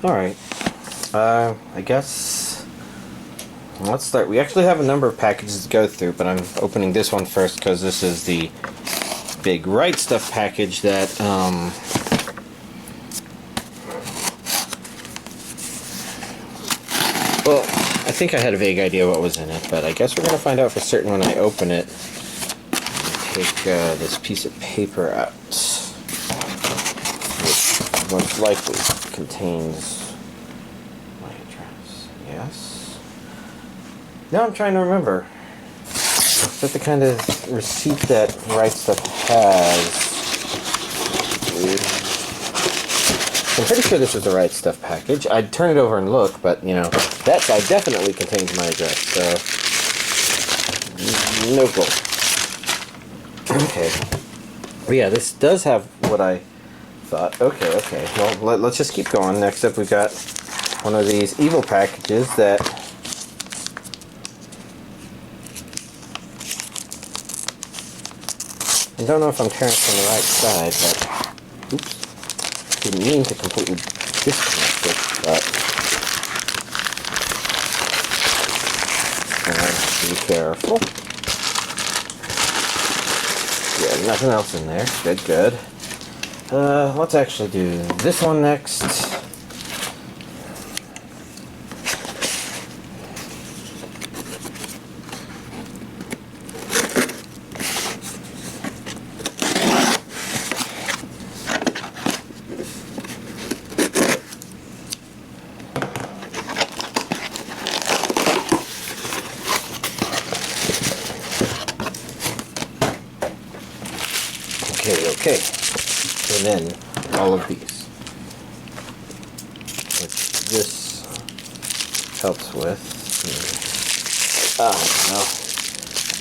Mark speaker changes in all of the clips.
Speaker 1: Alright. I guess... Let's start. We actually have a number of packages to go through, but I'm opening this one first because this is the big Right Stuff package that, well, I think I had a vague idea what was in it, but I guess we're going to find out for certain when I open it. Take this piece of paper out, which most likely contains my address. Yes? Now I'm trying to remember. Is that the kind of receipt that Right Stuff has? I'm pretty sure this was the Right Stuff package. I'd turn it over and look, but, you know, that side definitely contains my address, so... no goal. Okay. But yeah, this does have what I thought. Okay. Well, let's just keep going. Next up, we've got one of these evil packages that... I don't know if I'm tearing from the right side, but... oops. Didn't mean to completely disconnect it, but... be careful. Yeah, nothing else in there. Good. Let's actually do this one next. Okay, and then all of these, which this helps with. No.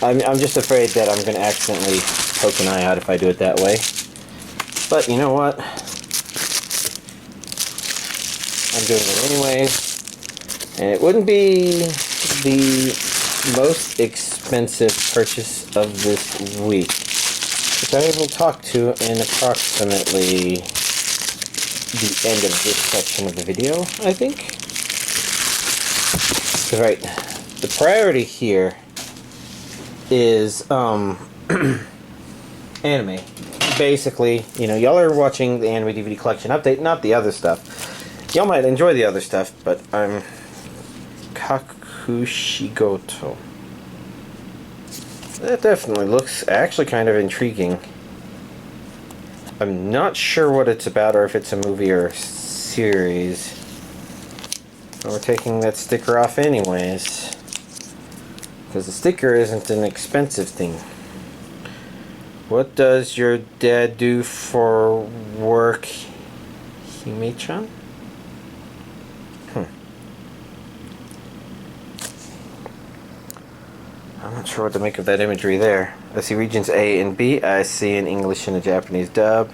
Speaker 1: I'm just afraid that I'm going to accidentally poke an eye out if I do it that way. But you know what? I'm doing it anyways, and it wouldn't be the most expensive purchase of this week. Which I will talk to in approximately the end of this section of the video, I think. Right, the priority here is anime. Basically, you know, y'all are watching the anime DVD collection update, not the other stuff. Y'all might enjoy the other stuff, but I'm Kakushigoto. That definitely looks actually kind of intriguing. I'm not sure what it's about or if it's a movie or a series. But we're taking that sticker off anyways. Because the sticker isn't an expensive thing. What does your dad do for work, Hime-chan? I'm not sure what to make of that imagery there. I see regions A and B. I see an English and a Japanese dub.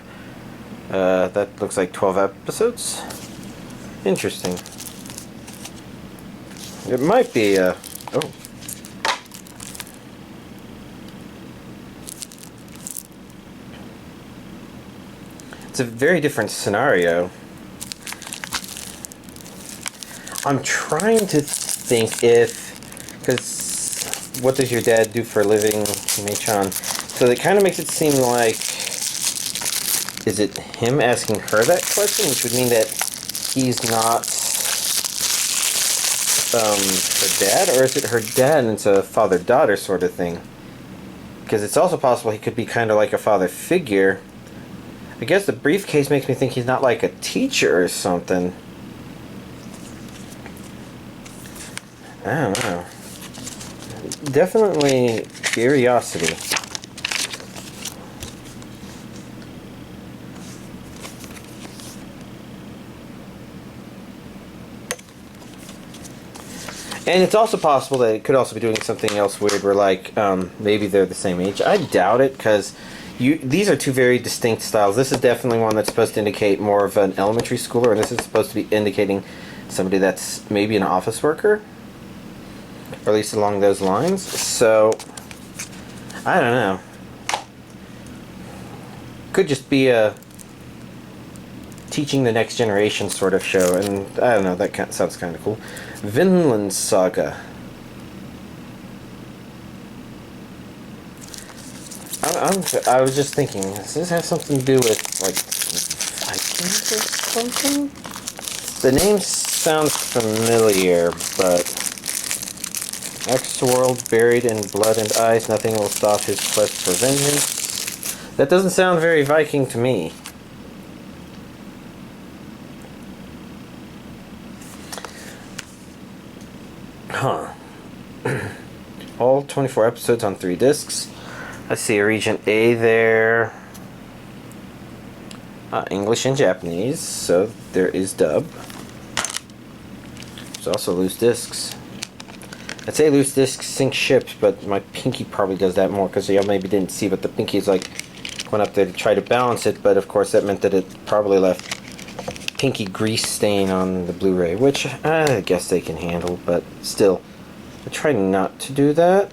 Speaker 1: That looks like 12 episodes. Interesting. It might be oh. It's a very different scenario. I'm trying to think if... because... what does your dad do for a living, Hime-chan? So it kind of makes it seem like... is it him asking her that question? Which would mean that he's not her dad? Or is it her dad and it's a father-daughter sort of thing? Because it's also possible he could be kind of like a father figure. I guess the briefcase makes me think he's not like a teacher or something. I don't know. Definitely curiosity. And it's also possible that it could also be doing something else weird where, like, maybe they're the same age. I doubt it, because these are two very distinct styles. This is definitely one that's supposed to indicate more of an elementary schooler, and this is supposed to be indicating somebody that's maybe an office worker. Or at least along those lines. So, I don't know. Could just be a teaching the next generation sort of show, and I don't know, that sounds kind of cool. Vinland Saga. I was just thinking, does this have something to do with, like, Vikings or something? The name sounds familiar, but X-World, buried in blood and ice, nothing will stop his quest for vengeance. That doesn't sound very Viking to me. Huh. All 24 episodes on 3 discs. I see a region A there. English and Japanese, so there is dub. There's also loose discs. I'd say loose discs sink ships, but my pinky probably does that more, because y'all maybe didn't see, but the pinky is like went up there to try to balance it, but of course that meant that it probably left pinky grease stain on the Blu-ray, which I guess they can handle, but still, I try not to do that.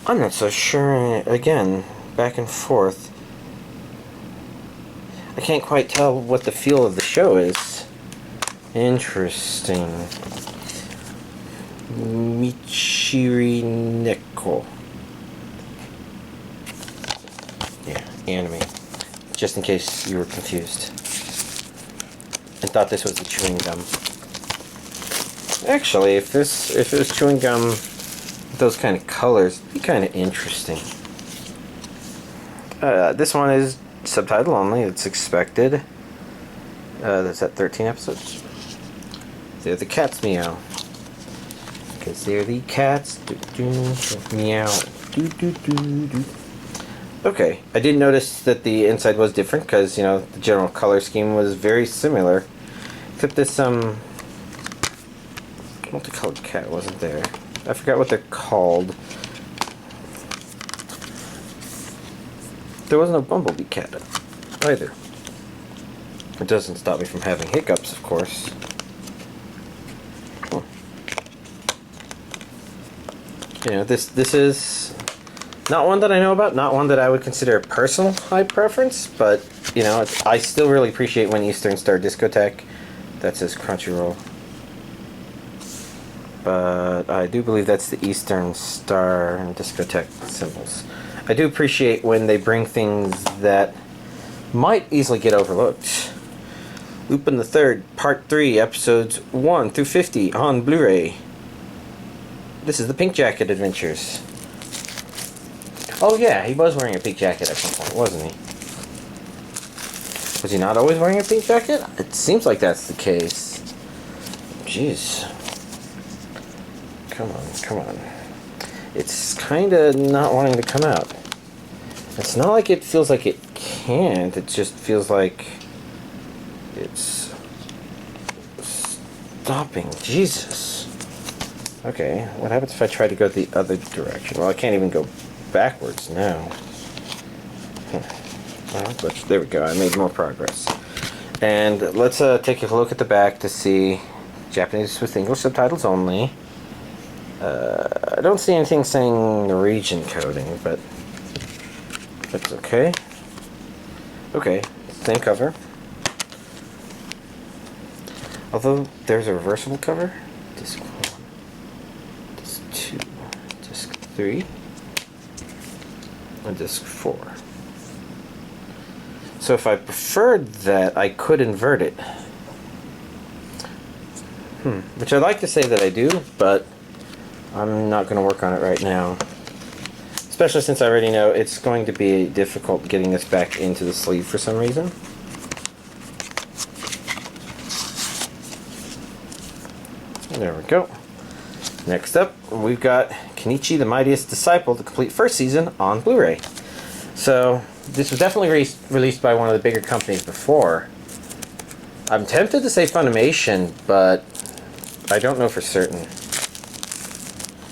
Speaker 1: I'm not so sure, again, back and forth. I can't quite tell what the feel of the show is. Interesting. Mitchiri Neko. Yeah, anime. Just in case you were confused. And thought this was the chewing gum. Actually, if it was chewing gum, those kind of colors, it'd be kind of interesting. This one is subtitle only. It's expected. That's at 13 episodes. They're the cats meow. Because they're the cats. Meow. Okay, I did notice that the inside was different because, you know, the general color scheme was very similar. Except this multicolored cat wasn't there. I forgot what they're called. There wasn't a bumblebee cat either. It doesn't stop me from having hiccups, of course. You know, this is not one that I know about, not one that I would consider a personal high preference, but, you know, I still really appreciate when Eastern Star Discotheque, that says Crunchyroll. But I do believe that's the Eastern Star and Discotheque symbols. I do appreciate when they bring things that might easily get overlooked. Lupin the Third, Part 3, Episodes 1 through 50 on Blu-ray. This is the Pink Jacket Adventures. Oh yeah, he was wearing a pink jacket at some point, wasn't he? Was he not always wearing a pink jacket? It seems like that's the case. Jeez. Come on. It's kind of not wanting to come out. It's not like it feels like it can't. It just feels like it's stopping. Jesus. Okay, what happens if I try to go the other direction? Well, I can't even go backwards now. Well, but there we go. I made more progress. And let's take a look at the back to see Japanese with English subtitles only. I don't see anything saying Norwegian coding, but that's okay. Okay, same cover. Although there's a reversible cover. Disc 1, Disc 2, Disc 3, and Disc 4. So if I preferred that, I could invert it. Which I'd like to say that I do, but I'm not going to work on it right now. Especially since I already know it's going to be difficult getting this back into the sleeve for some reason. There we go. Next up, we've got Kenichi, the Mightiest Disciple, the complete first season on Blu-ray. So, this was definitely released by one of the bigger companies before. I'm tempted to say Funimation, but I don't know for certain.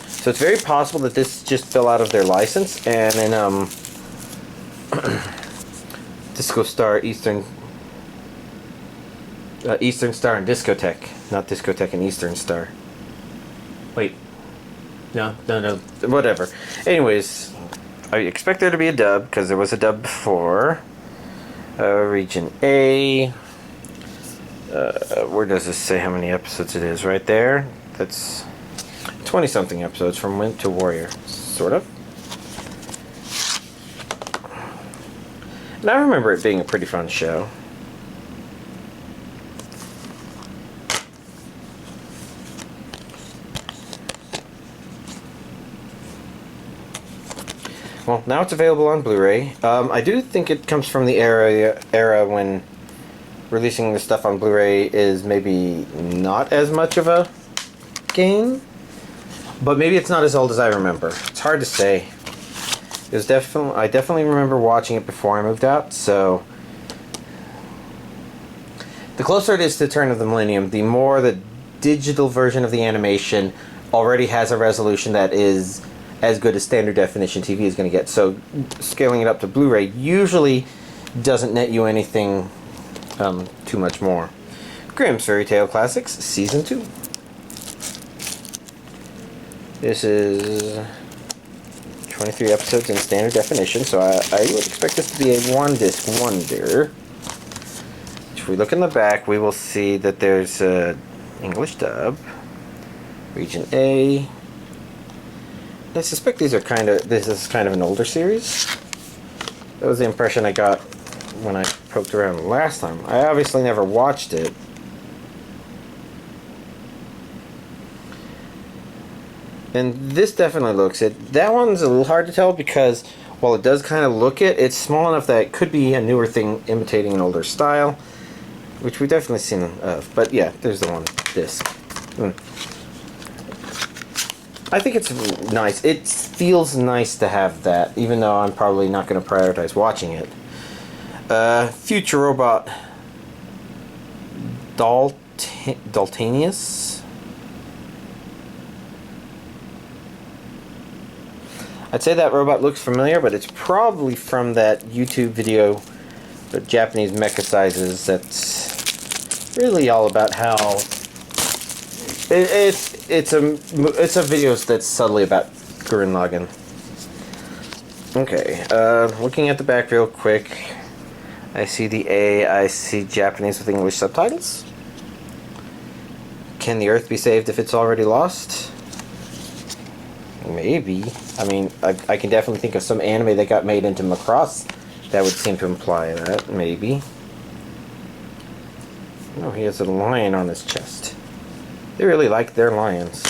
Speaker 1: So it's very possible that this just fell out of their license, and in Disco Star Eastern Star and Discotheque, not Discotheque and Eastern Star. Wait. No. Whatever. Anyways, I expect there to be a dub, because there was a dub before. Region A. Where does this say how many episodes it is? Right there. That's 20-something episodes from Went to Warrior. Sort of. And I remember it being a pretty fun show. Well, now it's available on Blu-ray. I do think it comes from the era when releasing the stuff on Blu-ray is maybe not as much of a game, but maybe it's not as old as I remember. It's hard to say. It was I definitely remember watching it before I moved out, so the closer it is to the turn of the millennium, the more the digital version of the animation already has a resolution that is as good as standard definition TV is going to get. So scaling it up to Blu-ray usually doesn't net you anything too much more. Grimm's Fairy Tale Classics Season 2. This is 23 episodes in standard definition, so I would expect this to be a one-disc wonder. If we look in the back, we will see that there's an English dub. Region A. I suspect this is kind of an older series. That was the impression I got when I poked around last time. I obviously never watched it. And this definitely looks it. That one's a little hard to tell because while it does kind of look it, it's small enough that it could be a newer thing imitating an older style, which we've definitely seen of. But yeah, there's the one disc. I think it's nice. It feels nice to have that, even though I'm probably not going to prioritize watching it. Future Robot Daltanious. I'd say that robot looks familiar, but it's probably from that YouTube video, the Japanese mecha sizes. That's really all about how it's a video that's subtly about Gurren Lagann. Okay, looking at the back real quick, I see the A. I see Japanese with English subtitles. Can the Earth be saved if it's already lost? Maybe. I mean, I can definitely think of some anime that got made into Macross that would seem to imply that. Maybe. Oh, he has a lion on his chest. They really like their lions.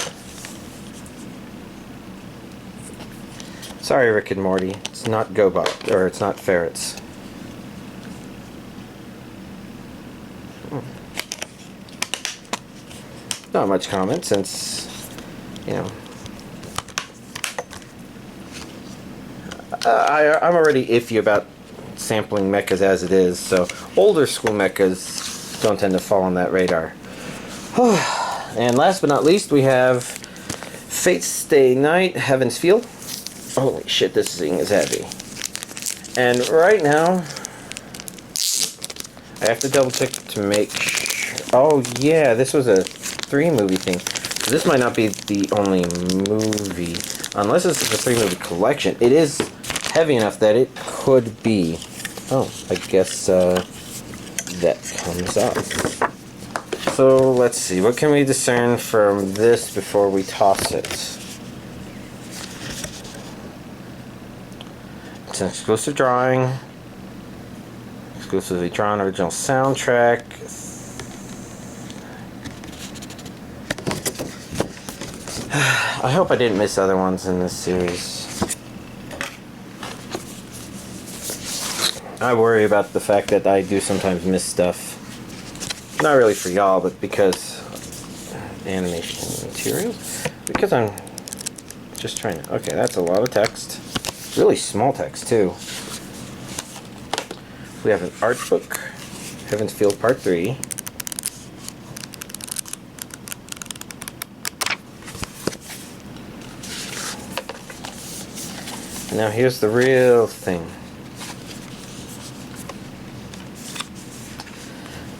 Speaker 1: Sorry, Rick and Morty. It's not GoBot, or it's not ferrets. Not much comment since, you know, I'm already iffy about sampling mechas as it is, so older school mechas don't tend to fall on that radar. And last but not least, we have Fate's Stay Night, Heaven's Feel. Holy shit, this thing is heavy. And right now, I have to double check to make sure. Oh yeah, this was a 3-movie thing. So this might not be the only movie, unless this is a 3-movie collection. It is heavy enough that it could be. Oh, I guess that comes off. So let's see, what can we discern from this before we toss it? It's an exclusive drawing, exclusively drawn original soundtrack. I hope I didn't miss other ones in this series. I worry about the fact that I do sometimes miss stuff. Not really for y'all, but because animation materials. Because I'm just trying to... Okay, that's a lot of text. Really small text, too. We have an art book. Heaven's Field Part 3. Now here's the real thing.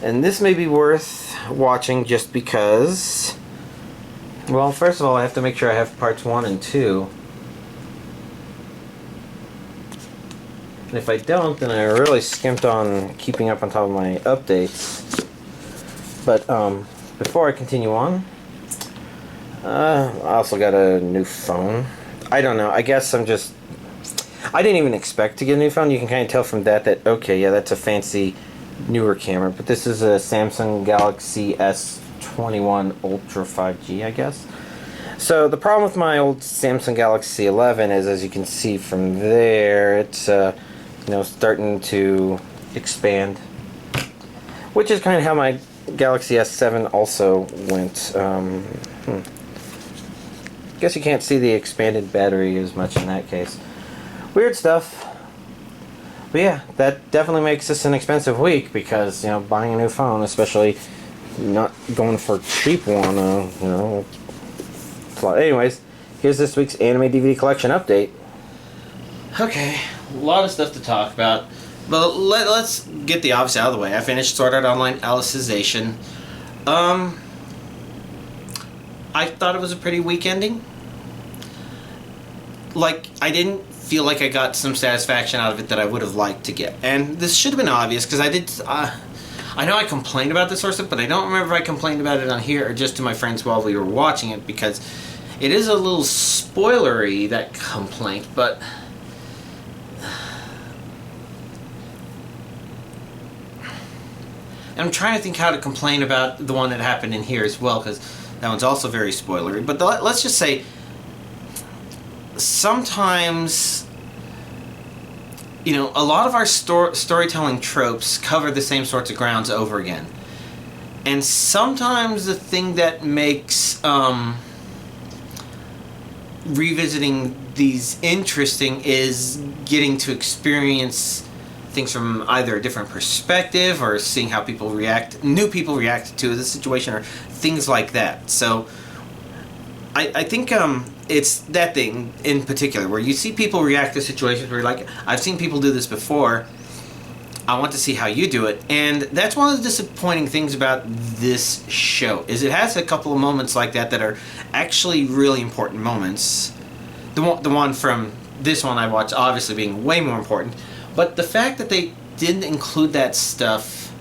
Speaker 1: And this may be worth watching just because Well, first of all, I have to make sure I have parts 1 and 2. And if I don't, then I really skimped on keeping up on top of my updates. But before I continue on, I also got a new phone. I don't know. I guess I didn't even expect to get a new phone. You can kind of tell from that, okay, yeah, that's a fancy, newer camera. But this is a Samsung Galaxy S21 Ultra 5G, I guess. So the problem with my old Samsung Galaxy 11 is, as you can see from there, it's starting to expand, which is kind of how my Galaxy S7 also went. Guess you can't see the expanded battery as much in that case. Weird stuff. But yeah, that definitely makes this an expensive week because, buying a new phone, especially not going for a cheap one, Anyways, here's this week's anime DVD collection update. Okay, a lot of stuff to talk about. But let's get the obvious out of the way. I finished Sword Art Online Alicization. I thought it was a pretty weak ending. I didn't feel like I got some satisfaction out of it that I would have liked to get. And this should have been obvious, because I did... I know I complained about this sort of stuff, but I don't remember if I complained about it on here or just to my friends while we were watching it, because it is a little spoilery, that complaint, but... I'm trying to think how to complain about the one that happened in here as well, because that one's also very spoilery. But let's just say, sometimes, a lot of our storytelling tropes cover the same sorts of grounds over again. And sometimes the thing that makes revisiting these interesting is getting to experience things from either a different perspective or seeing how new people react to the situation or things like that. So I think it's that thing in particular where you see people react to situations where you're like, I've seen people do this before, I want to see how you do it. And that's one of the disappointing things about this show, is it has a couple of moments like that are actually really important moments. The one from this one I watched obviously being way more important. But the fact that they didn't include that stuff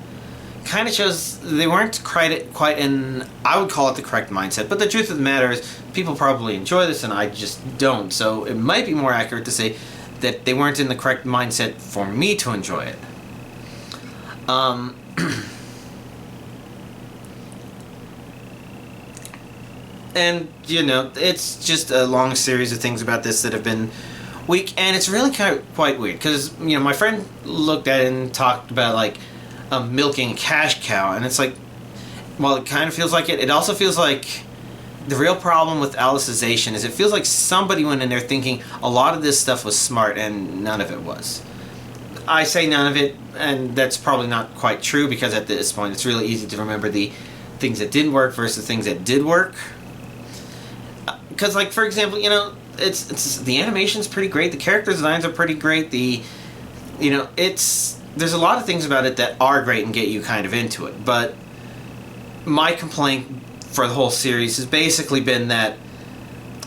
Speaker 1: kind of shows they weren't quite in, I would call it, the correct mindset. But the truth of the matter is, people probably enjoy this and I just don't. So it might be more accurate to say that they weren't in the correct mindset for me to enjoy it. And, it's just a long series of things about this that have been weak, and it's really quite weird, because, my friend looked at it and talked about, milking a cash cow, and it's like, while it kind of feels like it, it also feels like the real problem with Alicization is it feels like somebody went in there thinking a lot of this stuff was smart, and none of it was. I say none of it, and that's probably not quite true, because at this point it's really easy to remember the things that didn't work versus the things that did work. Because, for example, it's the animation's pretty great, the character designs are pretty great, there's a lot of things about it that are great and get you kind of into it, but my complaint for the whole series has basically been that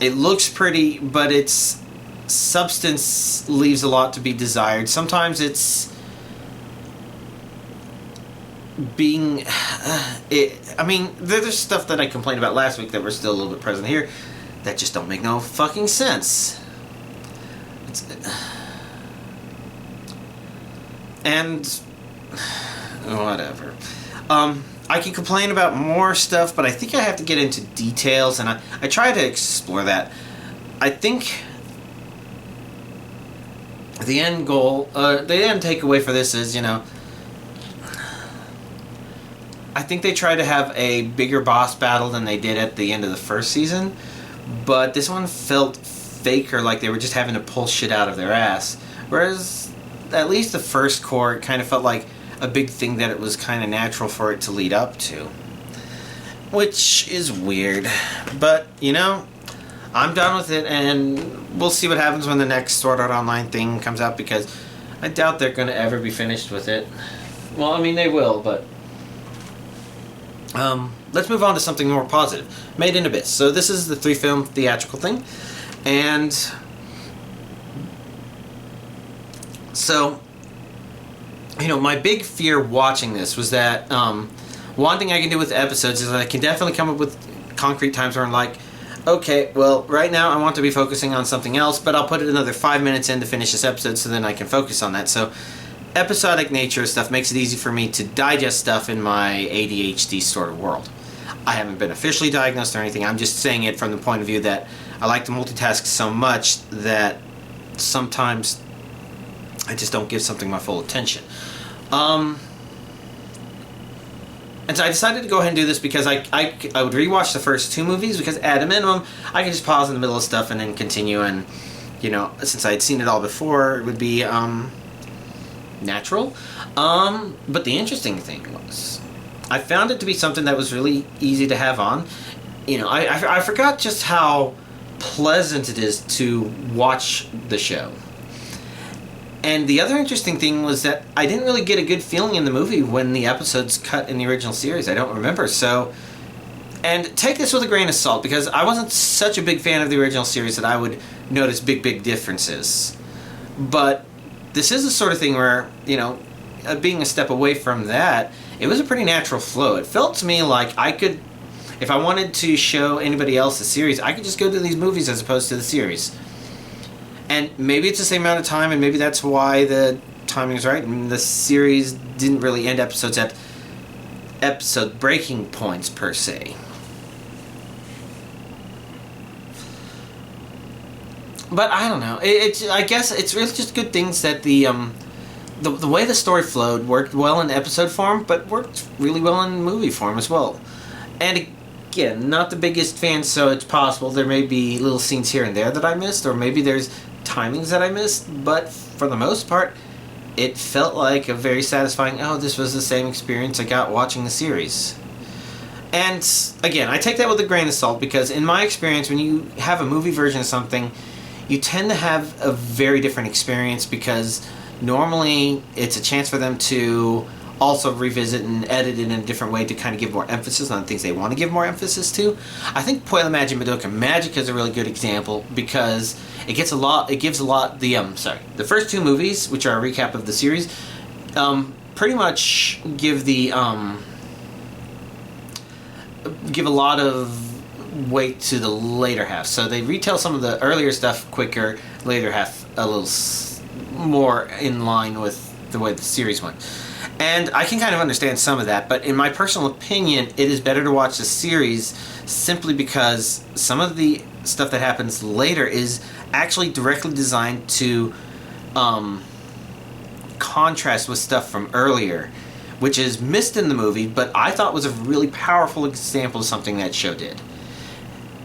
Speaker 1: it looks pretty, but its substance leaves a lot to be desired. Sometimes it's being... there's stuff that I complained about last week that were still a little bit present here that just don't make no fucking sense. And whatever. I can complain about more stuff, but I think I have to get into details, and I try to explore that. I think the end goal, the end takeaway for this is, I think they tried to have a bigger boss battle than they did at the end of the first season, but this one felt faker, like they were just having to pull shit out of their ass. Whereas, at least the first core, it kind of felt like a big thing that it was kind of natural for it to lead up to. Which is weird. But, I'm done with it, and we'll see what happens when the next Sword Art Online thing comes out, because I doubt they're going to ever be finished with it. Well, they will, but... let's move on to something more positive. Made in Abyss. So this is the 3-film theatrical thing. And so, you know, my big fear watching this was that one thing I can do with episodes is I can definitely come up with concrete times where I'm like, okay, well, right now I want to be focusing on something else, but I'll put another 5 minutes in to finish this episode so then I can focus on that. So episodic nature of stuff makes it easy for me to digest stuff in my ADHD sort of world. I haven't been officially diagnosed or anything. I'm just saying it from the point of view that I like to multitask so much that sometimes I just don't give something my full attention. And so I decided to go ahead and do this because I would rewatch the first 2 movies because at a minimum I could just pause in the middle of stuff and then continue, and you know, since I had seen it all before, it would be natural. But the interesting thing was I found it to be something that was really easy to have on. You know, I forgot just how pleasant it is to watch the show. And the other interesting thing was that I didn't really get a good feeling in the movie when the episodes cut in the original series. I don't remember. So, and take this with a grain of salt, because I wasn't such a big fan of the original series that I would notice big differences. But this is the sort of thing where, you know, being a step away from that, it was a pretty natural flow. It felt to me like I could, if I wanted to show anybody else the series, I could just go to these movies as opposed to the series. And maybe it's the same amount of time, and maybe that's why the timing is right. And the series didn't really end episodes at episode breaking points, per se. But I don't know. I guess it's really just good things that the way the story flowed worked well in episode form, but worked really well in movie form as well. And again, not the biggest fan, so it's possible there may be little scenes here and there that I missed, or maybe there's timings that I missed, but for the most part, it felt like a very satisfying, oh, this was the same experience I got watching the series. And again, I take that with a grain of salt, because in my experience, when you have a movie version of something, you tend to have a very different experience, because normally it's a chance for them to also revisit and edit it in a different way to kind of give more emphasis on things they want to give more emphasis to. I think Poila Magic Madoka Magic is a really good example, because it gives a lot the first 2 movies, which are a recap of the series, pretty much give a lot of weight to the later half. So they retell some of the earlier stuff quicker, later half a little more in line with the way the series went. And I can kind of understand some of that, but in my personal opinion, it is better to watch the series simply because some of the stuff that happens later is actually directly designed to contrast with stuff from earlier, which is missed in the movie, but I thought was a really powerful example of something that show did.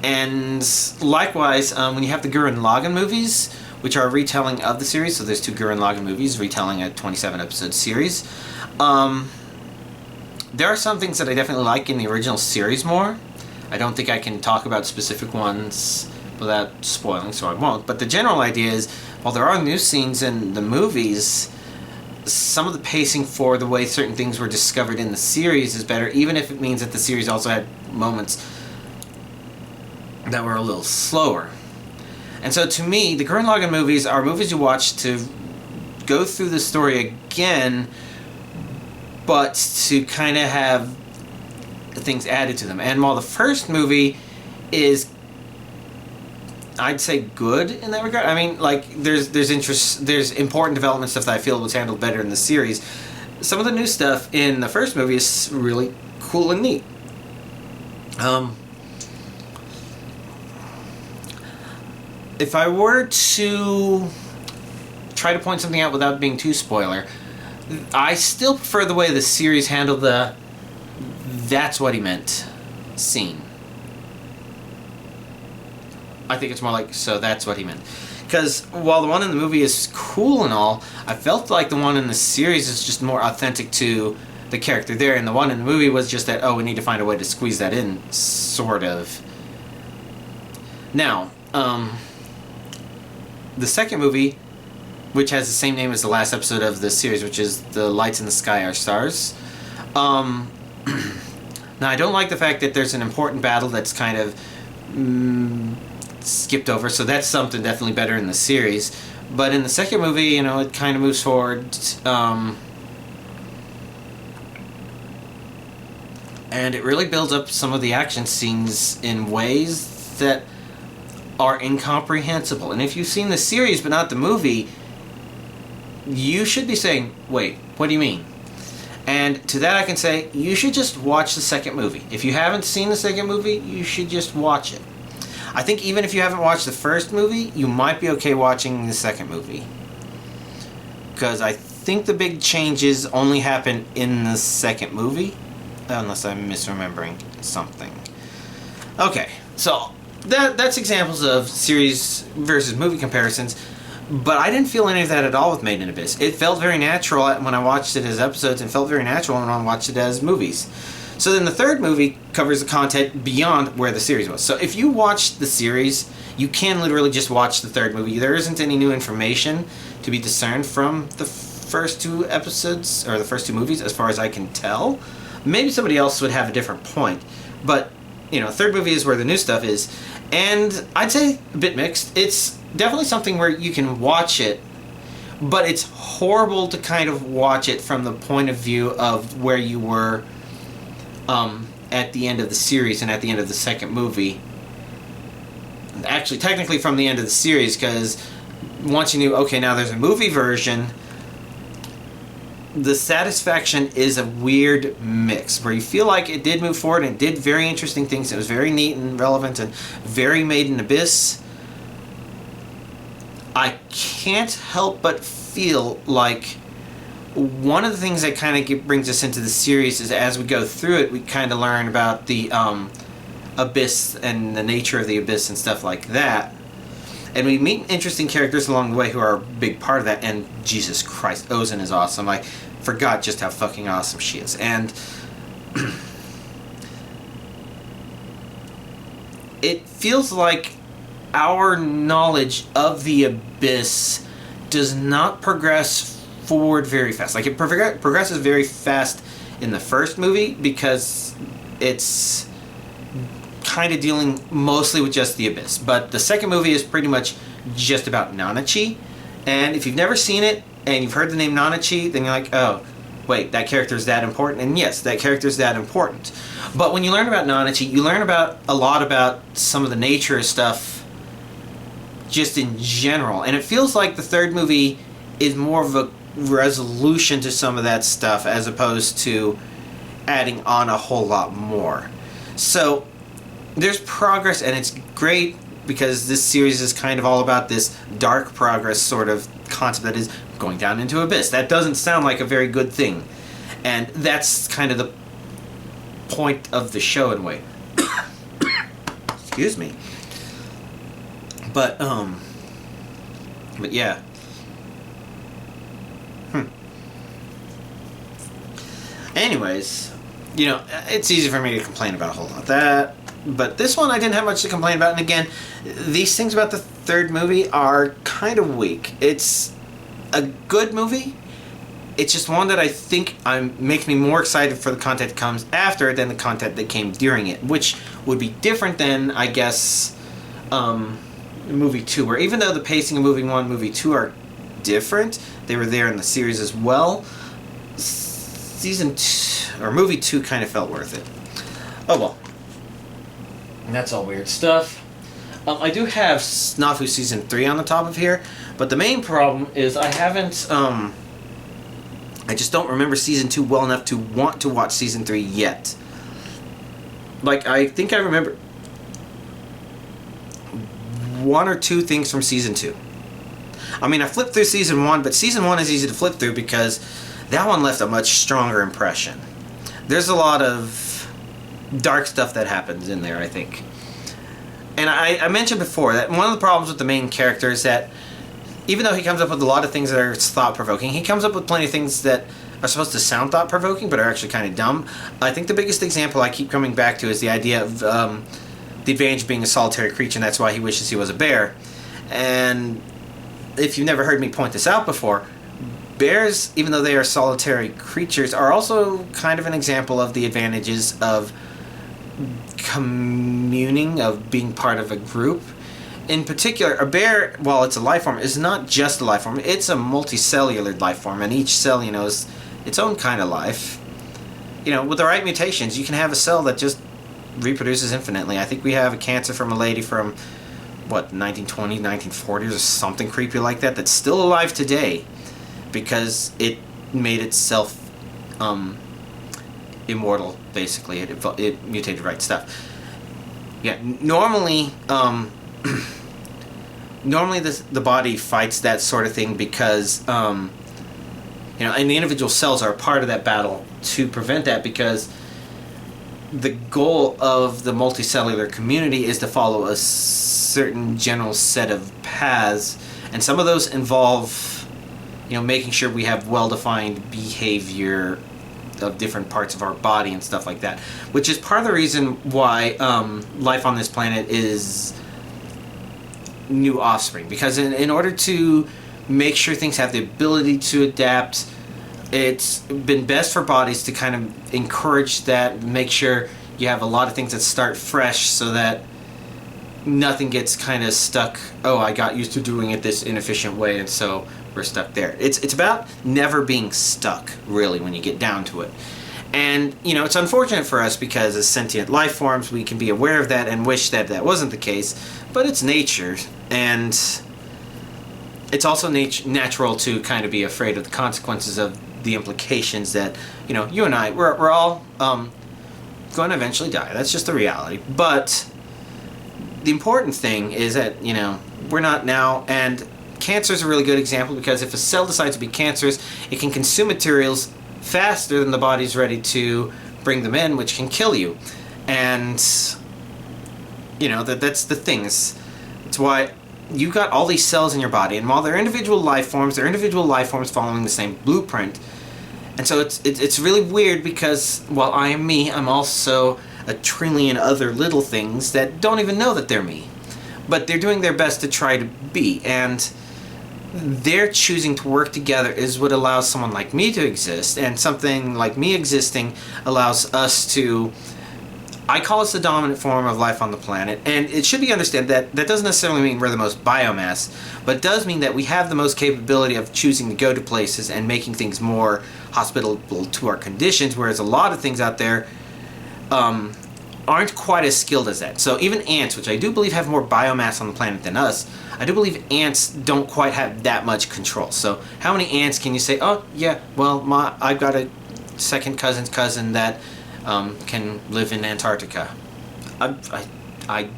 Speaker 1: And likewise, when you have the Gurren Lagann movies, which are a retelling of the series, so there's 2 Gurren Lagann movies retelling a 27-episode series. There are some things that I definitely like in the original series more. I don't think I can talk about specific ones without spoiling, so I won't. But the general idea is, while there are new scenes in the movies, some of the pacing for the way certain things were discovered in the series is better, even if it means that the series also had moments that were a little slower. And so to me, the Gurren Lagann movies are movies you watch to go through the story again, but to kind of have things added to them. And while the first movie is, I'd say, good in that regard, I mean, like, there's important development stuff that I feel was handled better in the series. Some of the new stuff in the first movie is really cool and neat. If I were to try to point something out without being too spoiler, I still prefer the way the series handled the "that's what he meant" scene. I think it's more like, so that's what he meant. Because while the one in the movie is cool and all, I felt like the one in the series is just more authentic to the character there, and the one in the movie was just that, oh, we need to find a way to squeeze that in, sort of. Now, the second movie, which has the same name as the last episode of the series, which is The Lights in the Sky Are Stars, Now, I don't like the fact that there's an important battle that's kind of skipped over, so that's something definitely better in the series. But in the second movie, you know, it kind of moves forward, and it really builds up some of the action scenes in ways that are incomprehensible. And if you've seen the series but not the movie, you should be saying, wait, what do you mean? And to that I can say, you should just watch the second movie. If you haven't seen the second movie, you should just watch it. I think even if you haven't watched the first movie, you might be okay watching the second movie. Because I think the big changes only happen in the second movie. Unless I'm misremembering something. Okay, so that's examples of series versus movie comparisons. But I didn't feel any of that at all with Made in Abyss. It felt very natural when I watched it as episodes, and felt very natural when I watched it as movies. So then the third movie covers the content beyond where the series was. So if you watch the series, you can literally just watch the third movie. There isn't any new information to be discerned from the first two episodes, or the first two movies, as far as I can tell. Maybe somebody else would have a different point. But, you know, third movie is where the new stuff is. And I'd say a bit mixed. It's definitely something where you can watch it, but it's horrible to kind of watch it from the point of view of where you were at the end of the series and at the end of the second movie. Actually, technically from the end of the series, because once you knew, okay, now there's a movie version, the satisfaction is a weird mix where you feel like it did move forward and did very interesting things. It was very neat and relevant and very Made in Abyss. I can't help but feel like one of the things that kind of brings us into the series is, as we go through it, we kind of learn about the Abyss and the nature of the Abyss and stuff like that. And we meet interesting characters along the way who are a big part of that. And Jesus Christ, Ozan is awesome. I forgot just how fucking awesome she is. And it feels like our knowledge of the Abyss does not progress forward very fast. Like, it progresses very fast in the first movie because it's kind of dealing mostly with just the Abyss. But the second movie is pretty much just about Nanachi. And if you've never seen it and you've heard the name Nanachi, then you're like, oh, wait, that character is that important? And yes, that character is that important. But when you learn about Nanachi, you learn about a lot about some of the nature of stuff just in general. And it feels like the third movie is more of a resolution to some of that stuff as opposed to adding on a whole lot more. So there's progress, and it's great because this series is kind of all about this dark progress sort of concept that is going down into Abyss. That doesn't sound like a very good thing. And that's kind of the point of the show in a way. Excuse me. But yeah. Anyways, you know, it's easy for me to complain about a whole lot of that. But this one I didn't have much to complain about. And again, these things about the third movie are kind of weak. It's a good movie. It's just one that I think makes me more excited for the content that comes after than the content that came during it, which would be different than, I guess, movie 2, where even though the pacing of movie 1 and movie 2 are different, they were there in the series as well. Season 2, or movie 2, kind of felt worth it. Oh well. And that's all weird stuff. I do have Snafu Season 3 on the top of here, but the main problem is I haven't, I just don't remember Season 2 well enough to want to watch Season 3 yet. Like, I think I remember one or two things from Season 2. I mean, I flipped through Season 1, but Season 1 is easy to flip through because that one left a much stronger impression. There's a lot of dark stuff that happens in there, I think. And I mentioned before that one of the problems with the main character is that even though he comes up with a lot of things that are thought-provoking, he comes up with plenty of things that are supposed to sound thought-provoking but are actually kind of dumb. I think the biggest example I keep coming back to is the idea of the advantage of being a solitary creature, and that's why he wishes he was a bear. And if you've never heard me point this out before, bears, even though they are solitary creatures, are also kind of an example of the advantages of communing of being part of a group. In particular, a bear, while it's a life form, is not just a life form. It's a multicellular life form, and each cell, is its own kind of life. With the right mutations, you can have a cell that just reproduces infinitely. I think we have a cancer from a lady from, 1920s, 1940s, or something creepy like that, that's still alive today because it made itself immortal, basically. It mutated right stuff. Yeah, normally the body fights that sort of thing because and the individual cells are a part of that battle to prevent that, because the goal of the multicellular community is to follow a certain general set of paths, and some of those involve making sure we have well-defined behavior of different parts of our body and stuff like that, which is part of the reason why life on this planet is new offspring, because in order to make sure things have the ability to adapt, it's been best for bodies to kind of encourage that, make sure you have a lot of things that start fresh so that nothing gets kind of stuck. Oh, I got used to doing it this inefficient way, and so we're stuck there. It's about never being stuck, really, when you get down to it. And, it's unfortunate for us because as sentient life forms, we can be aware of that and wish that that wasn't the case, but it's nature, and it's also natural to kind of be afraid of the consequences of the implications that, you and I, we're all going to eventually die. That's just the reality. But the important thing is that, we're not now, and cancer is a really good example, because if a cell decides to be cancerous, it can consume materials faster than the body's ready to bring them in, which can kill you. And, that's the thing. It's why you've got all these cells in your body, and while they're individual life forms following the same blueprint. And so it's really weird, because while I am me, I'm also a trillion other little things that don't even know that they're me. But they're doing their best to try to be, and their choosing to work together is what allows someone like me to exist, and something like me existing allows us to... I call us the dominant form of life on the planet, and it should be understood that that doesn't necessarily mean we're the most biomass, but it does mean that we have the most capability of choosing to go to places and making things more hospitable to our conditions, whereas a lot of things out there aren't quite as skilled as that. So even ants, which I do believe have more biomass on the planet than us, I do believe ants don't quite have that much control. So how many ants can you say, oh yeah, well I've got a second cousin's cousin that can live in Antarctica? I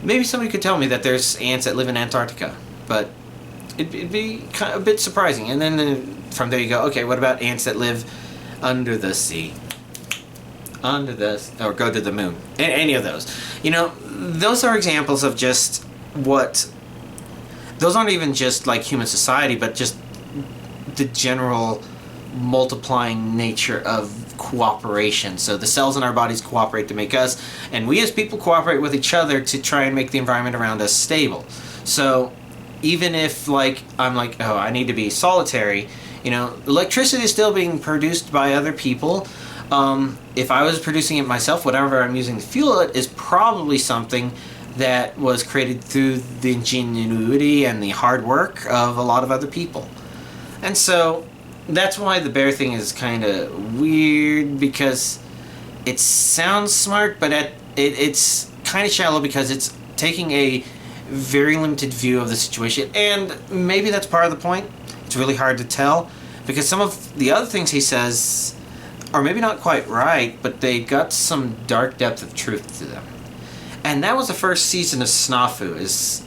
Speaker 1: maybe somebody could tell me that there's ants that live in Antarctica, but it'd be kind of a bit surprising. And then from there you go, okay, what about ants that live under the sea? Or go to the moon. Any of those. Those are examples of just what... Those aren't even just like human society, but just the general multiplying nature of cooperation. So the cells in our bodies cooperate to make us, and we as people cooperate with each other to try and make the environment around us stable. So even if I'm like, oh, I need to be solitary, electricity is still being produced by other people. If I was producing it myself, whatever I'm using to fuel it is probably something that was created through the ingenuity and the hard work of a lot of other people. And so that's why the bear thing is kind of weird, because it sounds smart, but it's kind of shallow, because it's taking a very limited view of the situation, and maybe that's part of the point. It's really hard to tell, because some of the other things he says are maybe not quite right, but they got some dark depth of truth to them. And that was the first season of Snafu.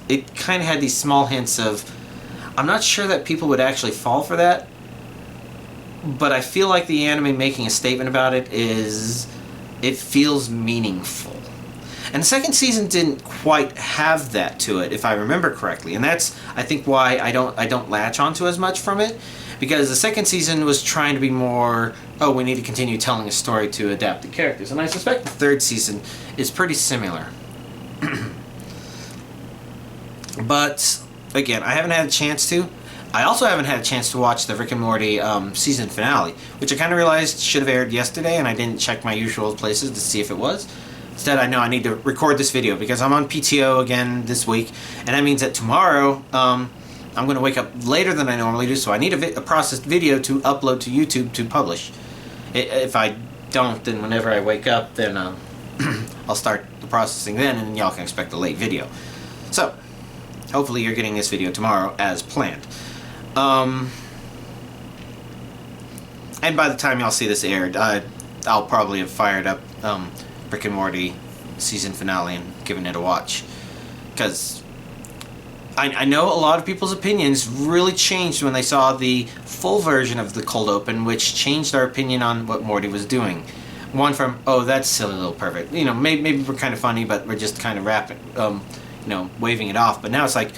Speaker 1: It kind of had these small hints of... I'm not sure that people would actually fall for that, but I feel like the anime making a statement about it feels meaningful. And the second season didn't quite have that to it, if I remember correctly. And that's, I think, why I don't latch onto as much from it. Because the second season was trying to be more, oh, we need to continue telling a story to adapt the characters. And I suspect the third season is pretty similar. But, again, I haven't had a chance to. I also haven't had a chance to watch the Rick and Morty season finale, which I kind of realized should have aired yesterday, and I didn't check my usual places to see if it was. Instead, I know I need to record this video because I'm on PTO again this week, and that means that tomorrow I'm going to wake up later than I normally do, so I need a processed video to upload to YouTube to publish. If I don't, then whenever I wake up, then I'll start the processing then, and y'all can expect a late video. So, hopefully you're getting this video tomorrow as planned. And by the time y'all see this aired, I'll probably have fired up Rick and Morty season finale and given it a watch. Because I know a lot of people's opinions really changed when they saw the full version of the cold open, which changed our opinion on what Morty was doing. One from, oh, that's silly little pervert. You know, maybe we're kind of funny, but we're just kind of rapping, you know, waving it off. But now it's like,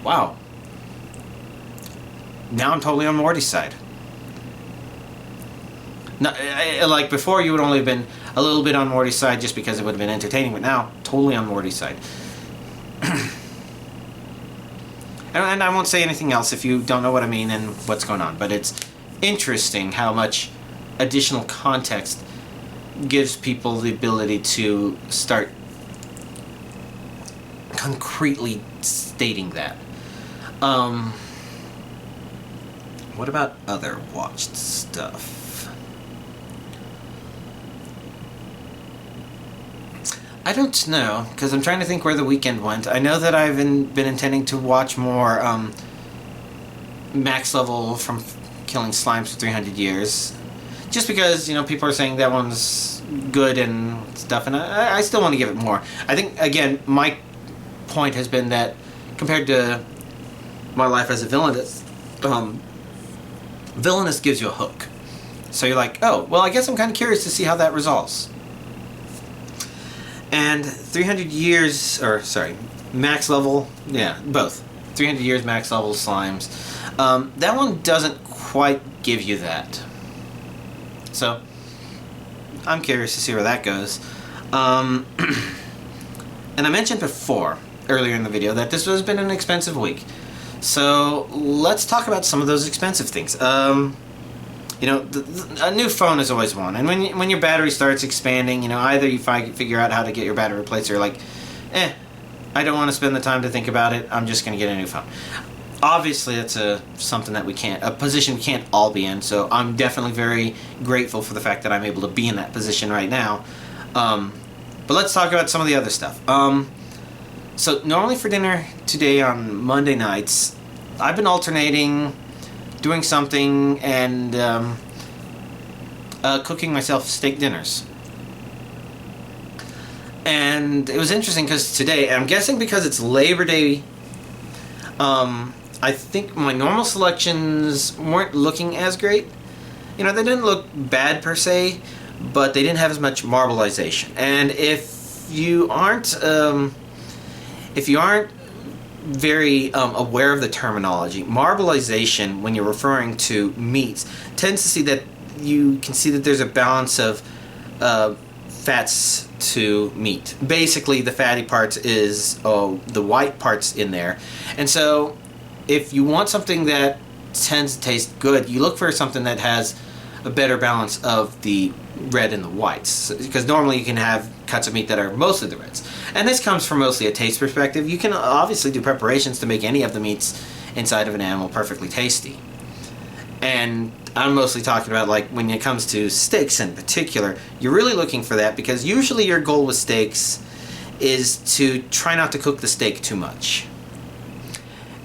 Speaker 1: wow. Now I'm totally on Morty's side. No, like before, you would only have been a little bit on Morty's side just because it would have been entertaining, but now, totally on Morty's side. And I won't say anything else if you don't know what I mean and what's going on, but it's interesting how much additional context gives people the ability to start concretely stating that. What about other watched stuff? I don't know, because I'm trying to think where the weekend went. I know that I've been intending to watch more Max Level from Killing Slimes for 300 Years. Just because, you know, people are saying that one's good and stuff, and I still want to give it more. I think, again, my point has been that compared to My Life as a Villainous, Villainous gives you a hook. So you're like, oh, well, I guess I'm kind of curious to see how that resolves. And 300 Years, or sorry, Max Level, yeah, both. 300 Years Max Level Slimes. That one doesn't quite give you that. So, I'm curious to see where that goes. And I mentioned before, earlier in the video, that this has been an expensive week. So, let's talk about some of those expensive things. You know, a new phone is always one, and when your battery starts expanding, you know, either you figure out how to get your battery replaced, or you're like, I don't want to spend the time to think about it, I'm just going to get a new phone. Obviously, that's a position we can't all be in, so I'm definitely very grateful for the fact that I'm able to be in that position right now. But let's talk about some of the other stuff. So normally for dinner today on Monday nights, I've been alternating doing something and cooking myself steak dinners. And it was interesting because today, and I'm guessing because it's Labor Day, I think my normal selections weren't looking as great. You know, they didn't look bad per se, but they didn't have as much marbleization. And if you aren't very aware of the terminology, marbleization, when you're referring to meats, tends to see that you can see that there's a balance of fats to meat. Basically, the fatty parts is the white parts in there. And so, if you want something that tends to taste good, you look for something that has a better balance of the red and the whites, because normally you can have cuts of meat that are mostly the reds, and this comes from mostly a taste perspective. You can obviously do preparations to make any of the meats inside of an animal perfectly tasty, and I'm mostly talking about, like, when it comes to steaks in particular, you're really looking for that, because usually your goal with steaks is to try not to cook the steak too much.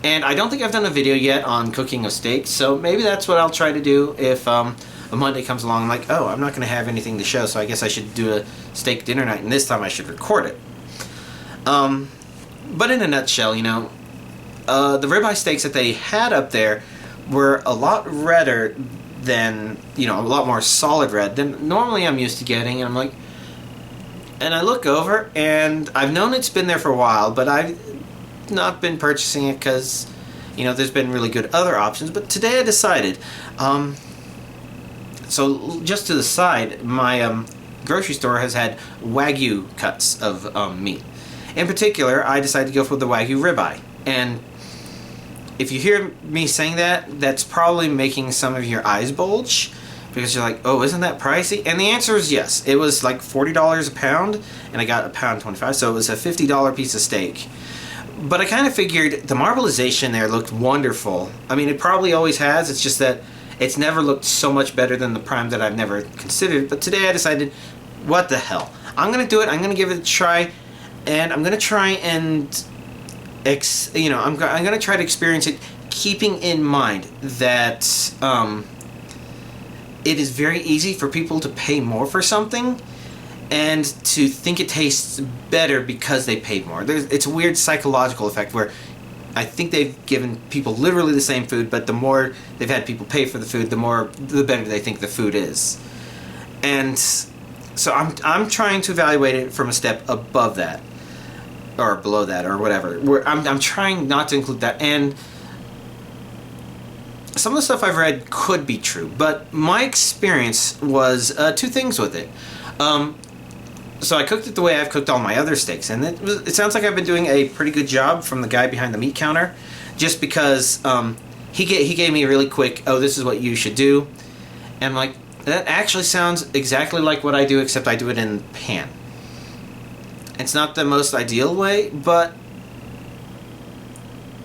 Speaker 1: And I don't think I've done a video yet on cooking of steaks, so maybe that's what I'll try to do if a Monday comes along. I'm like, oh, I'm not going to have anything to show, so I guess I should do a steak dinner night, and this time I should record it. But in a nutshell, you know, the ribeye steaks that they had up there were a lot redder than, you know, a lot more solid red than normally I'm used to getting, and I'm like, and I look over, and I've known it's been there for a while, but I've not been purchasing it because, you know, there's been really good other options. But today I decided, so just to the side, my grocery store has had Wagyu cuts of meat. In particular, I decided to go for the Wagyu ribeye. And if you hear me saying that, that's probably making some of your eyes bulge, because you're like, oh, isn't that pricey? And the answer is yes. It was like $40 a pound, and I got £1.25, so it was a $50 piece of steak. But I kind of figured the marbleization there looked wonderful. I mean, it probably always has. It's just that it's never looked so much better than the prime that I've never considered. But today I decided, what the hell? I'm going to do it. I'm going to give it a try. And I'm going to try and, I'm going to try to experience it, keeping in mind that it is very easy for people to pay more for something and to think it tastes better because they paid more. It's a weird psychological effect where I think they've given people literally the same food, but the more they've had people pay for the food, the better they think the food is. And so I'm trying to evaluate it from a step above that, or below that, or whatever. Where I'm trying not to include that. And some of the stuff I've read could be true, but my experience was two things with it. So I cooked it the way I've cooked all my other steaks, and it sounds like I've been doing a pretty good job from the guy behind the meat counter, just because he gave me a really quick, oh, this is what you should do. And I'm like, that actually sounds exactly like what I do, except I do it in pan. It's not the most ideal way, but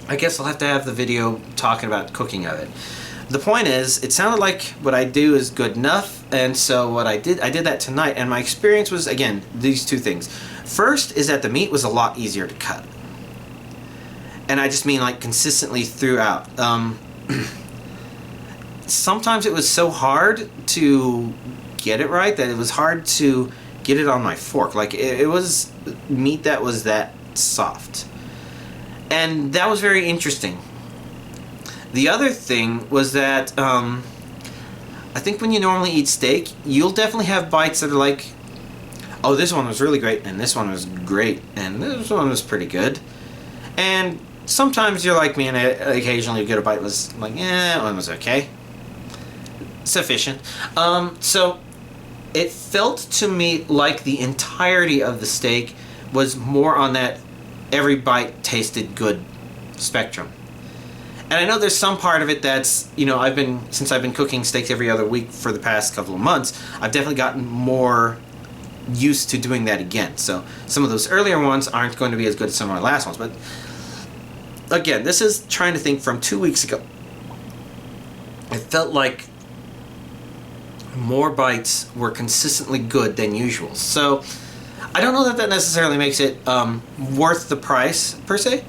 Speaker 1: I guess I'll have to have the video talking about cooking of it. The point is, it sounded like what I do is good enough, and so what I did that tonight, and my experience was, again, these two things. First is that the meat was a lot easier to cut. And I just mean like consistently throughout. Sometimes it was so hard to get it right that it was hard to get it on my fork. Like, it was meat that was that soft. And that was very interesting. The other thing was that I think when you normally eat steak, you'll definitely have bites that are like, oh, this one was really great, and this one was great, and this one was pretty good. And sometimes you're like me, and occasionally you get a bite that was like, that one was okay. Sufficient. So it felt to me like the entirety of the steak was more on that every bite tasted good spectrum. And I know there's some part of it that's, since I've been cooking steaks every other week for the past couple of months, I've definitely gotten more used to doing that again. So some of those earlier ones aren't going to be as good as some of my last ones. But again, this is trying to think from 2 weeks ago. It felt like more bites were consistently good than usual. So I don't know that necessarily makes it worth the price, per se.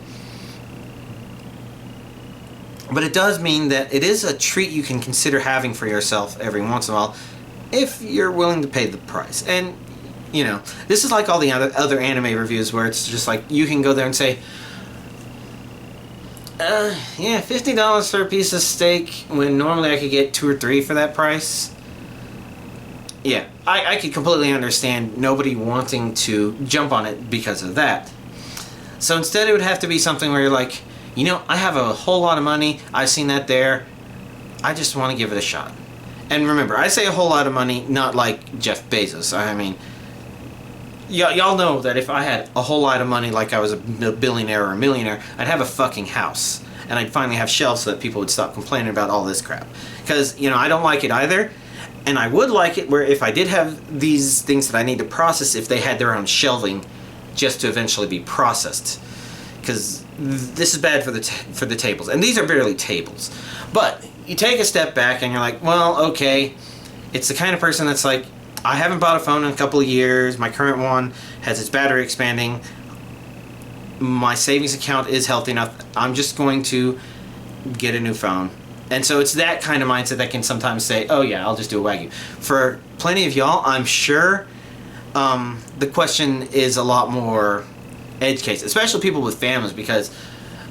Speaker 1: But it does mean that it is a treat you can consider having for yourself every once in a while, if you're willing to pay the price. And, this is like all the other anime reviews where it's just like, you can go there and say, $50 for a piece of steak, when normally I could get 2 or 3 for that price. Yeah, I could completely understand nobody wanting to jump on it because of that. So instead it would have to be something where you're like, I have a whole lot of money, I've seen that there, I just want to give it a shot. And remember, I say a whole lot of money, not like Jeff Bezos. I mean, y'all know that if I had a whole lot of money like I was a billionaire or a millionaire, I'd have a fucking house. And I'd finally have shelves so that people would stop complaining about all this crap. Because, I don't like it either. And I would like it where if I did have these things that I need to process, if they had their own shelving just to eventually be processed. Because this is bad for the tables. And these are barely tables. But you take a step back and you're like, well, okay. It's the kind of person that's like, I haven't bought a phone in a couple of years. My current one has its battery expanding. My savings account is healthy enough. I'm just going to get a new phone. And so it's that kind of mindset that can sometimes say, oh yeah, I'll just do a Wagyu. For plenty of y'all, I'm sure the question is a lot more edge case, especially people with families, because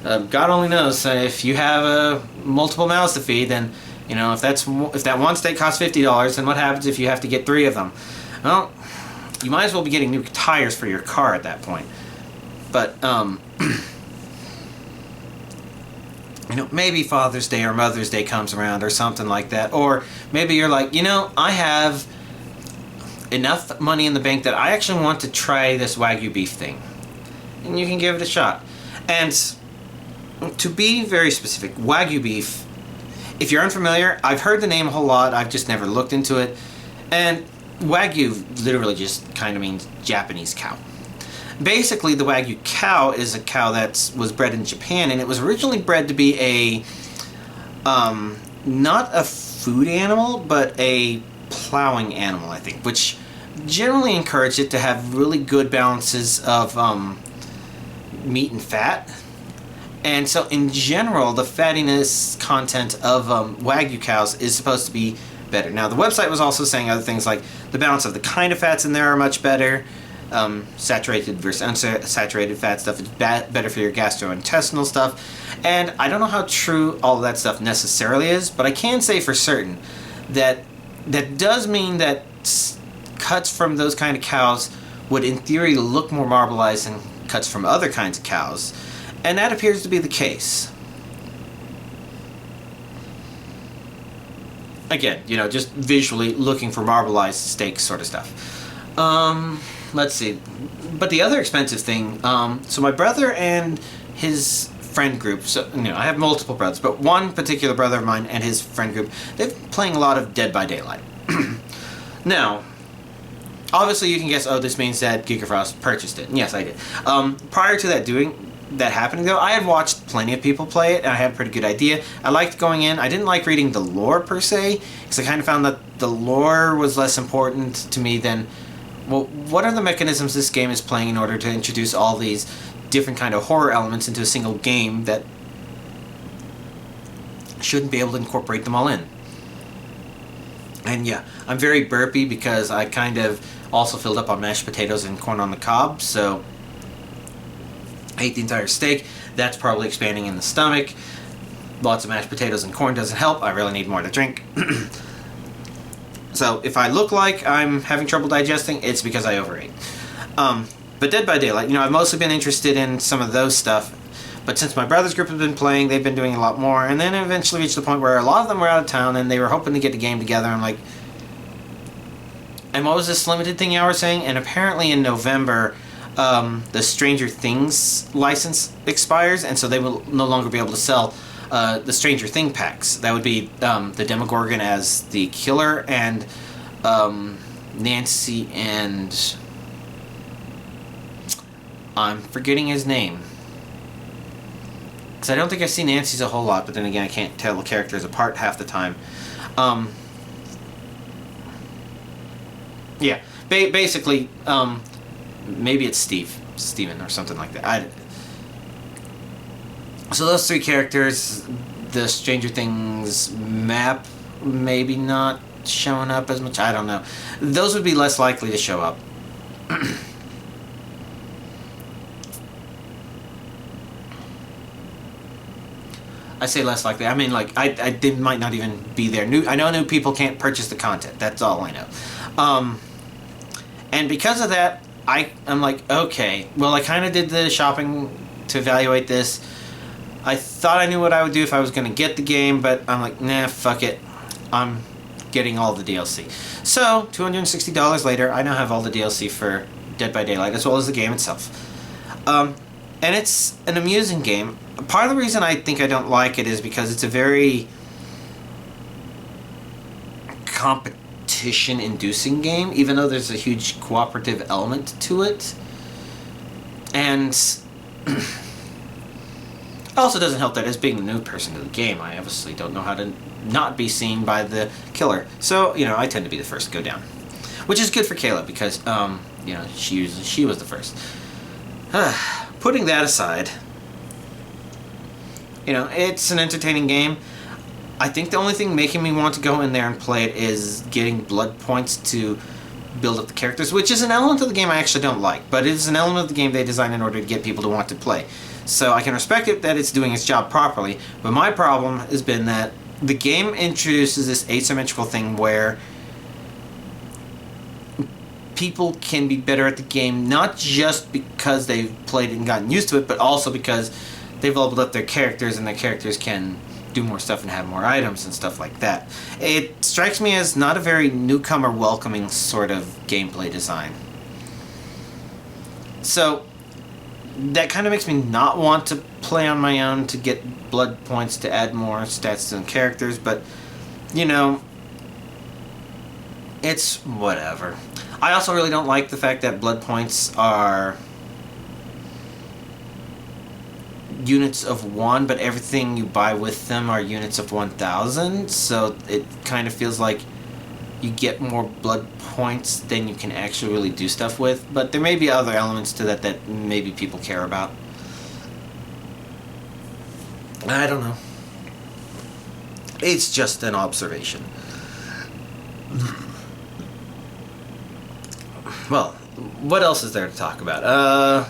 Speaker 1: God only knows if you have multiple mouths to feed, then if that one steak costs $50, then what happens if you have to get 3 of them? Well, you might as well be getting new tires for your car at that point. But maybe Father's Day or Mother's Day comes around or something like that, or maybe you're like, I have enough money in the bank that I actually want to try this Wagyu beef thing. And you can give it a shot. And To be very specific, Wagyu beef, if you're unfamiliar, I've heard the name a whole lot, I've just never looked into it, and Wagyu literally just kind of means Japanese cow. Basically, the Wagyu cow is a cow that was bred in Japan, and it was originally bred to be a, not a food animal, but a plowing animal, I think, which generally encouraged it to have really good balances of meat and fat. And so in general, the fattiness content of Wagyu cows is supposed to be better. Now, the website was also saying other things like the balance of the kind of fats in there are much better. Saturated versus unsaturated fat stuff is better for your gastrointestinal stuff. And I don't know how true all of that stuff necessarily is, but I can say for certain that that does mean that cuts from those kind of cows would in theory look more marbleized than cuts from other kinds of cows. And that appears to be the case. Again, you know, just visually looking for marbleized steak sort of stuff. Let's see. But the other expensive thing, so my brother and his friend group, so, you know, I have multiple brothers, but one particular brother of mine and his friend group, they've been playing a lot of Dead by Daylight. Now, obviously you can guess, oh, this means that Giga purchased it. And yes, I did. Prior to that happening though, I had watched plenty of people play it and I had a pretty good idea. I liked going in. I didn't like reading the lore per se, because I kind of found that the lore was less important to me than, well, what are the mechanisms this game is playing in order to introduce all these different kind of horror elements into a single game that shouldn't be able to incorporate them all in. And yeah, I'm very burpy because I kind of also filled up on mashed potatoes and corn on the cob, so I ate the entire steak. That's probably expanding in the stomach. Lots of mashed potatoes and corn doesn't help. I really need more to drink. So if I look like I'm having trouble digesting, it's because I overate. But Dead by Daylight, you know, I've mostly been interested in some of those stuff. But since my brother's group has been playing, they've been doing a lot more. And then eventually reached the point where a lot of them were out of town and they were hoping to get the game together. I'm like, and what was this limited thing y'all were saying? And apparently in November, the Stranger Things license expires, and so they will no longer be able to sell the Stranger Thing packs. That would be the Demogorgon as the killer, and Nancy and I'm forgetting his name. Because I don't think I see Nancy's a whole lot, but then again, I can't tell the characters apart half the time. Yeah, basically, maybe it's Steven or something like that. So those three characters, the Stranger Things map, maybe not showing up as much, I don't know. Those would be less likely to show up. I say less likely. I mean, like, they might not even be there. I know new people can't purchase the content. That's all I know. And because of that, I'm like, okay, well, I kind of did the shopping to evaluate this. I thought I knew what I would do if I was going to get the game, but I'm like, nah, fuck it. I'm getting all the DLC. So, $260 later, I now have all the DLC for Dead by Daylight, as well as the game itself. And it's an amusing game. Part of the reason I think I don't like it is because it's a very competition-inducing game, even though there's a huge cooperative element to it. And it also doesn't help that as being a new person to the game, I obviously don't know how to not be seen by the killer. So, you know, I tend to be the first to go down. Which is good for Kayla because, you know, she was the first. Putting that aside, you know, it's an entertaining game. I think the only thing making me want to go in there and play it is getting blood points to build up the characters, which is an element of the game I actually don't like, but it is an element of the game they designed in order to get people to want to play. So I can respect it that it's doing its job properly, but my problem has been that the game introduces this asymmetrical thing where people can be better at the game, not just because they've played it and gotten used to it, but also because they've leveled up their characters and their characters can do more stuff and have more items and stuff like that. It strikes me as not a very newcomer welcoming sort of gameplay design. So that kind of makes me not want to play on my own to get blood points to add more stats to the characters, but, you know, it's whatever. I also really don't like the fact that blood points are units of 1, but everything you buy with them are units of 1,000, so it kind of feels like you get more blood points than you can actually really do stuff with, but there may be other elements to that that maybe people care about. I don't know. It's just an observation. Well, what else is there to talk about?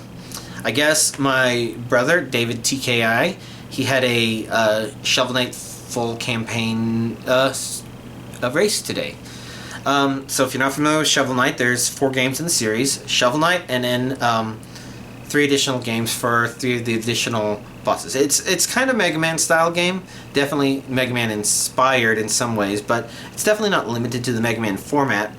Speaker 1: I guess my brother, David TKI, he had a Shovel Knight full campaign race today. So if you're not familiar with Shovel Knight, there's 4 games in the series. Shovel Knight, and then 3 additional games for 3 of the additional bosses. It's kind of Mega Man style game. Definitely Mega Man inspired in some ways, but it's definitely not limited to the Mega Man format.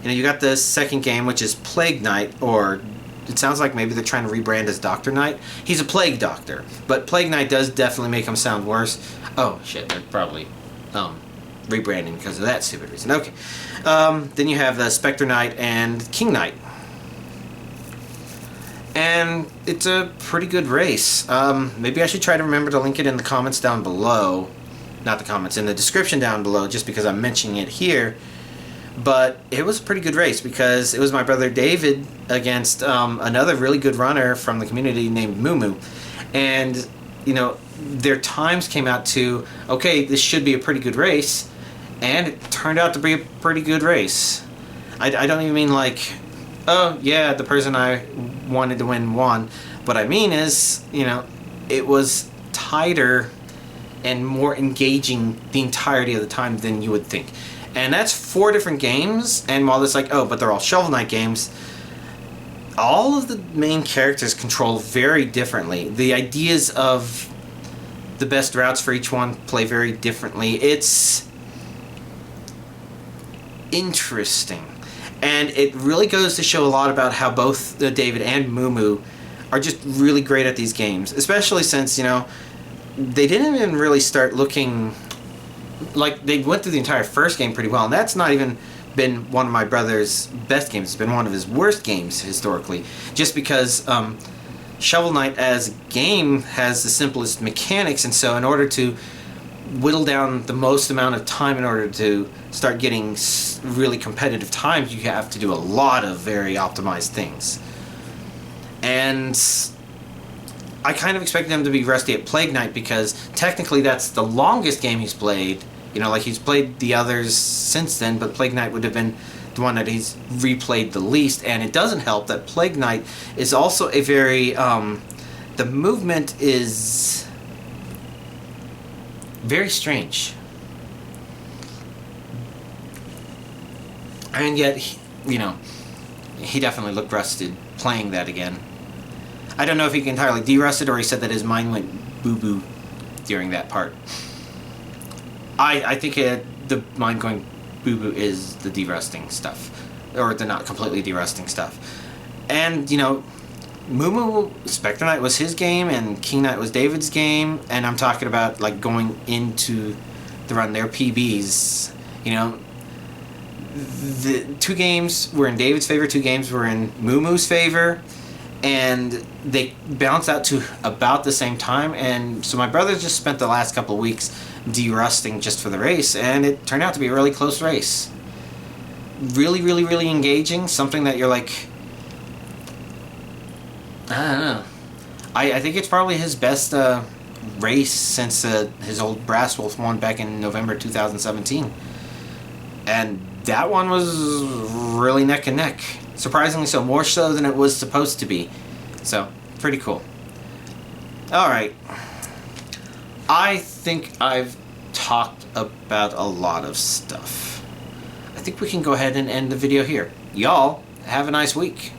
Speaker 1: You know, you got the second game, which is Plague Knight, or it sounds like maybe they're trying to rebrand as Dr. Knight. He's a plague doctor, but Plague Knight does definitely make him sound worse. Oh shit, they're probably rebranding because of that stupid reason. Okay. Then you have the Spectre Knight and King Knight. And it's a pretty good race. Maybe I should try to remember to link it in the comments down below. Not the comments, in the description down below, just because I'm mentioning it here. But it was a pretty good race because it was my brother David against another really good runner from the community named Moo. And, you know, their times came out to, okay, this should be a pretty good race. And it turned out to be a pretty good race. I don't even mean like, oh, yeah, the person I wanted to win won. What I mean is, you know, it was tighter and more engaging the entirety of the time than you would think. And that's 4 different games, and while it's like, oh, but they're all Shovel Knight games, all of the main characters control very differently. The ideas of the best routes for each one play very differently. It's interesting. And it really goes to show a lot about how both David and Moo are just really great at these games. Especially since, you know, they didn't even really start looking like they went through the entire first game pretty well, and that's not even been one of my brother's best games. It's been one of his worst games historically, just because Shovel Knight as a game has the simplest mechanics, and so in order to whittle down the most amount of time in order to start getting really competitive times, you have to do a lot of very optimized things. And I kind of expected him to be rusty at Plague Knight because technically that's the longest game he's played. You know, like he's played the others since then, but Plague Knight would have been the one that he's replayed the least. And it doesn't help that Plague Knight is also a very, the movement is very strange. And yet, you know, he definitely looked rusted playing that again. I don't know if he entirely de-rusted or he said that his mind went boo-boo during that part. I think the mind going boo-boo is the de-rusting stuff. Or the not completely de-rusting stuff. And, you know, Moo Spectre Knight was his game and King Knight was David's game. And I'm talking about, like, going into the run, their PBs. You know, the 2 games were in David's favor, 2 games were in Moo's favor. And they bounce out to about the same time, and so my brother just spent the last couple of weeks de-rusting just for the race, and it turned out to be a really close race. Really, really, really engaging, something that you're like, I don't know. I think it's probably his best race since his old Brass Wolf one back in November 2017. And that one was really neck and neck. Surprisingly so, more so than it was supposed to be. So, pretty cool. Alright. I think I've talked about a lot of stuff. I think we can go ahead and end the video here. Y'all, have a nice week.